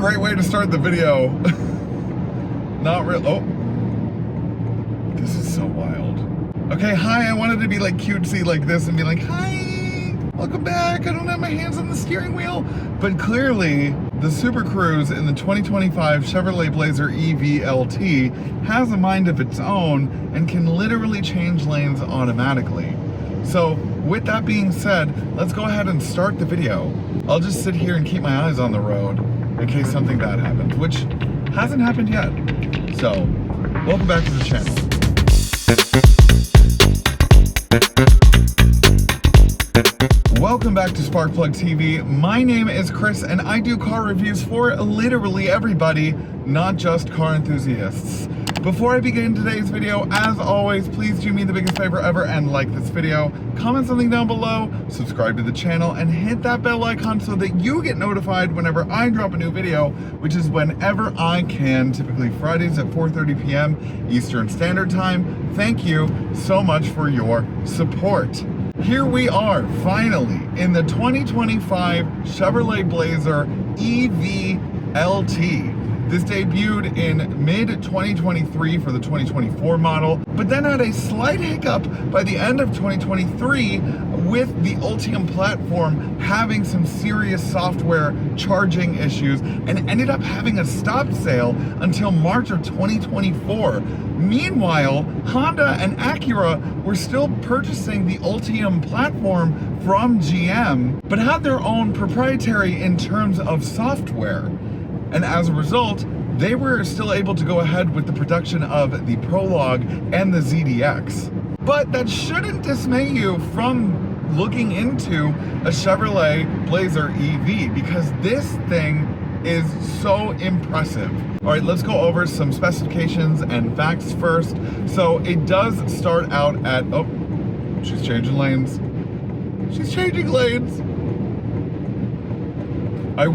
great way to start the video. Not real. Oh, this is so wild. Okay, hi, I wanted to be like cutesy like this and be like, hi, welcome back. I don't have my hands on the steering wheel. But clearly, the Super Cruise in the 2025 Chevrolet Blazer EV LT has a mind of its own and can literally change lanes automatically. So with that being said, let's go ahead and start the video. I'll just sit here and keep my eyes on the road in case something bad happens, which hasn't happened yet. So, welcome back to the channel. Welcome back to Sparkplug TV. My name is Chris and I do car reviews for literally everybody, not just car enthusiasts. Before I begin today's video, as always, please do me the biggest favor ever and like this video, comment something down below, subscribe to the channel, and hit that bell icon so that you get notified whenever I drop a new video, which is whenever I can, typically Fridays at 4:30 p.m. Eastern Standard Time. Thank you so much for your support. Here we are, finally, in the 2025 Chevrolet Blazer EV LT. This debuted in mid-2023 for the 2024 model, but then had a slight hiccup by the end of 2023 with the Ultium platform having some serious software charging issues and ended up having a stop sale until March of 2024. Meanwhile, Honda and Acura were still purchasing the Ultium platform from GM, but had their own proprietary in terms of software. And as a result, they were still able to go ahead with the production of the Prologue and the ZDX. But that shouldn't dismay you from looking into a Chevrolet Blazer EV, because this thing is so impressive. All right, let's go over some specifications and facts first. So it does start out at, oh, she's changing lanes. She's changing lanes. I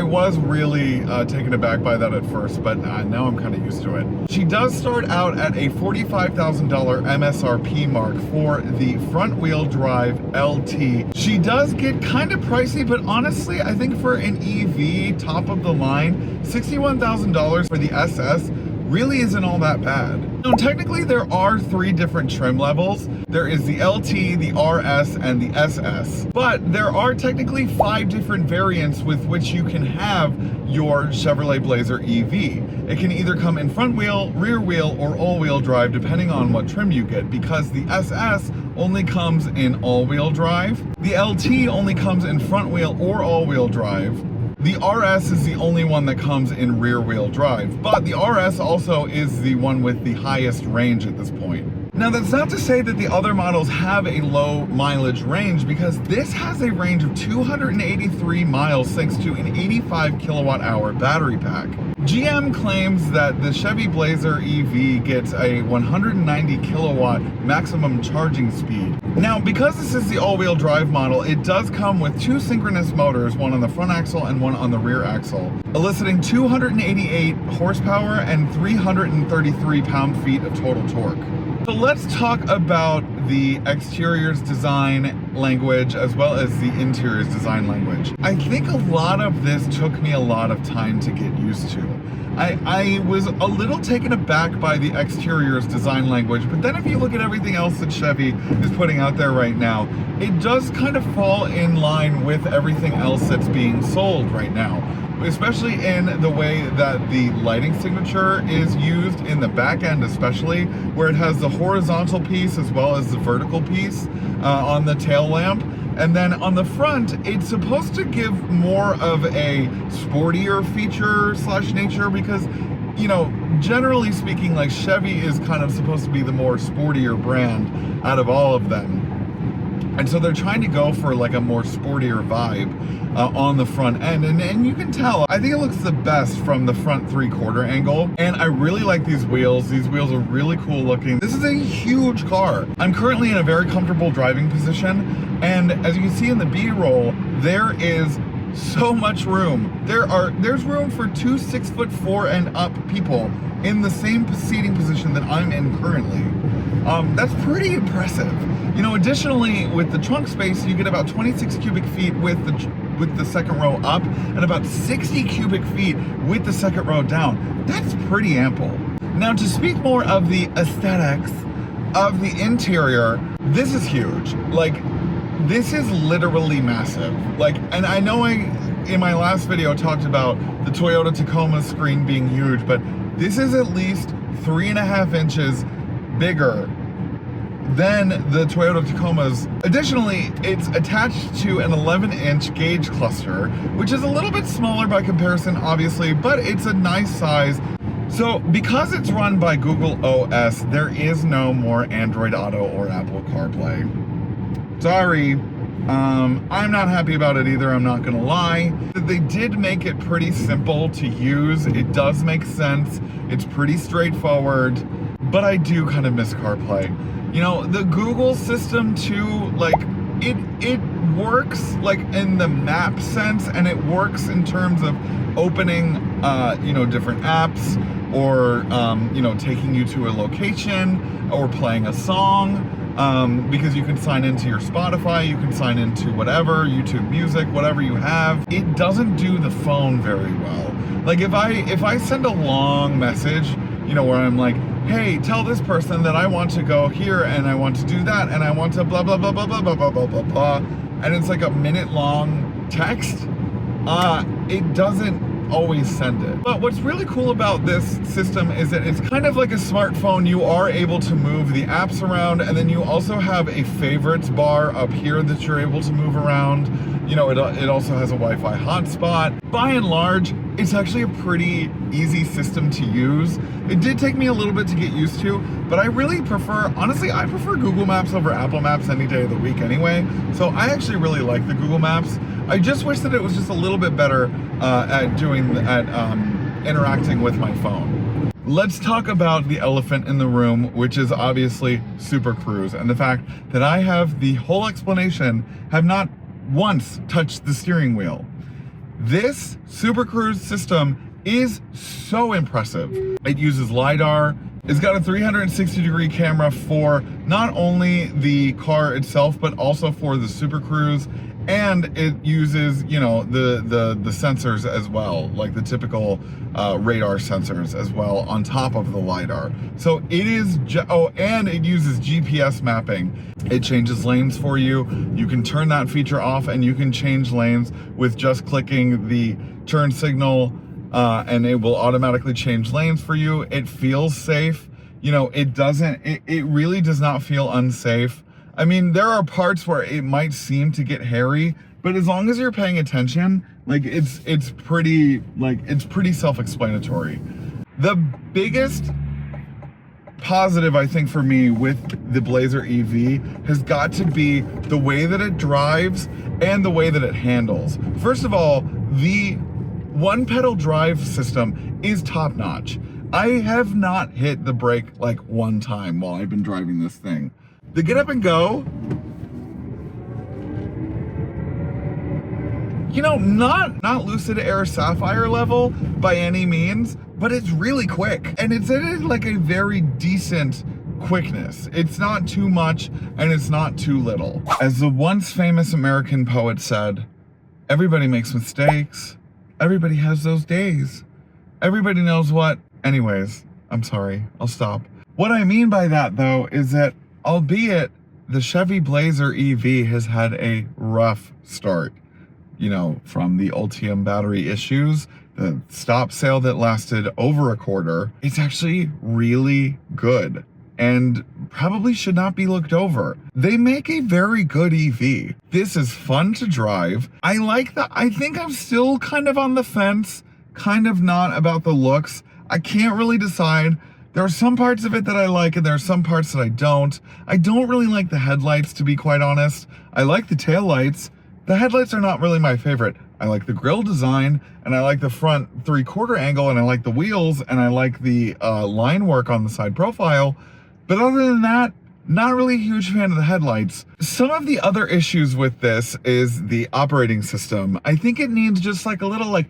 was really taken aback by that at first, but now I'm kind of used to it. She does start out at a $45,000 MSRP mark for the front-wheel drive LT. She does get kind of pricey, but honestly, I think for an EV top of the line, $61,000 for the SS really isn't all that bad. Now, technically, there are 3 different trim levels. There is the LT, the RS, and the SS. But there are technically 5 different variants with which you can have your Chevrolet Blazer EV. It can either come in front wheel, rear wheel, or all-wheel drive, depending on what trim you get, because the SS only comes in all-wheel drive. The LT only comes in front wheel or all-wheel drive. The RS is the only one that comes in rear-wheel drive, but the RS also is the one with the highest range at this point. Now, that's not to say that the other models have a low mileage range, because this has a range of 283 miles thanks to an 85 kilowatt-hour battery pack. GM claims that the Chevy Blazer EV gets a 190 kilowatt maximum charging speed. Now, because this is the all-wheel drive model, it does come with 2 synchronous motors, one on the front axle and one on the rear axle, eliciting 288 horsepower and 333 pound-feet of total torque. So let's talk about the exterior's design language as well as the interior's design language. I think a lot of this took me a lot of time to get used to. I was a little taken aback by the exterior's design language, but then if you look at everything else that Chevy is putting out there right now, it does kind of fall in line with everything else that's being sold right now, especially in the way that the lighting signature is used in the back end, especially where it has the horizontal piece as well as the vertical piece on the tail lamp. And then on the front, it's supposed to give more of a sportier feature slash nature, because, you know, generally speaking, like, Chevy is kind of supposed to be the more sportier brand out of all of them. And so they're trying to go for like a more sportier vibe on the front end. And you can tell, I think it looks the best from the front 3/4 angle. And I really like these wheels. These wheels are really cool looking. This is a huge car. I'm currently in a very comfortable driving position. And as you can see in the B-roll, there is so much room. There's room for 2 6'4" and up people in the same seating position that I'm in currently. That's pretty impressive. You know, additionally, with the trunk space, you get about 26 cubic feet with with the second row up and about 60 cubic feet with the second row down. That's pretty ample. Now, to speak more of the aesthetics of the interior, this is huge. Like, this is literally massive. Like, and I know in my last video talked about the Toyota Tacoma screen being huge, but this is at least 3.5 inches bigger than the Toyota Tacomas. Additionally, it's attached to an 11-inch gauge cluster, which is a little bit smaller by comparison, obviously, but it's a nice size. So because it's run by Google OS, there is no more Android Auto or Apple CarPlay. Sorry. I'm not happy about it either, I'm not gonna lie. They did make it pretty simple to use. It does make sense. It's pretty straightforward, but I do kind of miss CarPlay. You know, the Google system too, like, it works like in the map sense, and it works in terms of opening, you know, different apps, or, you know, taking you to a location, or playing a song. Because you can sign into your Spotify, you can sign into whatever, YouTube Music, whatever you have. It doesn't do the phone very well. Like, if I send a long message, you know, where I'm like, hey, tell this person that I want to go here, and I want to do that, and I want to blah, blah, blah, blah, blah, blah, blah, blah, blah, blah, and it's like a minute-long text, it doesn't always send it. But what's really cool about this system is that it's kind of like a smartphone. You are able to move the apps around, and then you also have a favorites bar up here that you're able to move around. You know, it also has a Wi-Fi hotspot. By and large, it's actually a pretty easy system to use. It did take me a little bit to get used to, but I really prefer, honestly, I prefer Google Maps over Apple Maps any day of the week anyway. So I actually really like the Google Maps. I just wish that it was just a little bit better at interacting with my phone. Let's talk about the elephant in the room, which is obviously Super Cruise, and the fact that I have the whole explanation, have not once touched the steering wheel. This Super Cruise system is so impressive. It uses LiDAR. It's got a 360-degree camera for not only the car itself, but also for the Super Cruise. And it uses, you know, the sensors as well, like the typical radar sensors as well on top of the LiDAR. So it is, and it uses GPS mapping. It changes lanes for you. You can turn that feature off, and you can change lanes with just clicking the turn signal, and it will automatically change lanes for you. It feels safe. You know, it really does not feel unsafe. I mean, there are parts where it might seem to get hairy, but as long as you're paying attention, like, it's pretty self-explanatory. The biggest positive, I think, for me with the Blazer EV has got to be the way that it drives and the way that it handles. First of all, the one-pedal drive system is top-notch. I have not hit the brake like one time while I've been driving this thing. The get up and go, you know, not Lucid Air Sapphire level by any means, but it's really quick, and it's at like a very decent quickness. It's not too much, and it's not too little. As the once famous American poet said, everybody makes mistakes. Everybody has those days. Everybody knows what. Anyways, I'm sorry, I'll stop. What I mean by that, though, is that albeit the Chevy Blazer EV has had a rough start, you know, from the Ultium battery issues, the stop sale that lasted over a quarter, it's actually really good and probably should not be looked over. They make a very good EV. This is fun to drive. I think I'm still kind of on the fence, kind of not about the looks. I can't really decide. There are some parts of it that I like, and there are some parts that I don't. I don't really like the headlights, to be quite honest. I like the taillights. The headlights are not really my favorite. I like the grille design, and I like the front 3/4 angle, and I like the wheels, and I like the line work on the side profile. But other than that, not really a huge fan of the headlights. Some of the other issues with this is the operating system. I think it needs just like a little like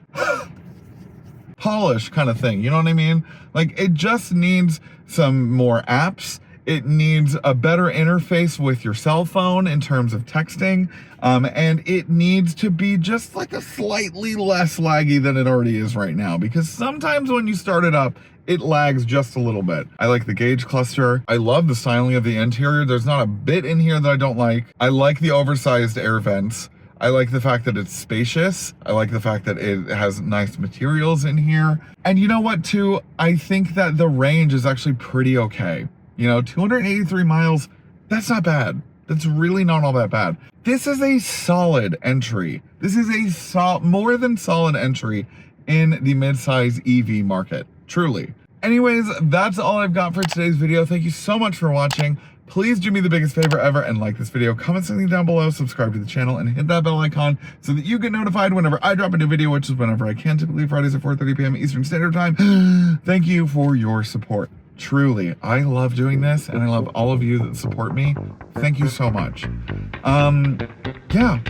polish kind of thing, you know what I mean? Like, it just needs some more apps. It needs a better interface with your cell phone in terms of texting. And it needs to be just like a slightly less laggy than it already is right now, because sometimes when you start it up, it lags just a little bit. I like the gauge cluster. I love the styling of the interior. There's not a bit in here that I don't like. I like the oversized air vents. I like the fact that it's spacious. I like the fact that it has nice materials in here. And you know what too? I think that the range is actually pretty okay. You know, 283 miles, that's not bad. That's really not all that bad. This is a solid entry. This is a more than solid entry in the midsize EV market, truly. Anyways, that's all I've got for today's video. Thank you so much for watching. Please do me the biggest favor ever and like this video, comment something down below, subscribe to the channel, and hit that bell icon so that you get notified whenever I drop a new video, which is whenever I can, typically Fridays at 4:30 p.m. Eastern Standard Time. Thank you for your support. Truly, I love doing this, and I love all of you that support me. Thank you so much. Yeah,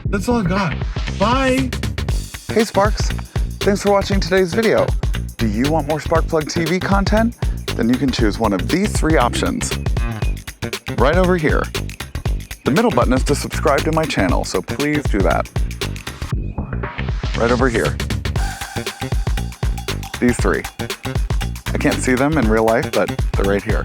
that's all I've got. Bye! Hey Sparks, thanks for watching today's video. Do you want more Sparkplug TV content? Then you can choose one of these 3 options. Right over here. The middle button is to subscribe to my channel, so please do that. Right over here. These 3. I can't see them in real life, but they're right here.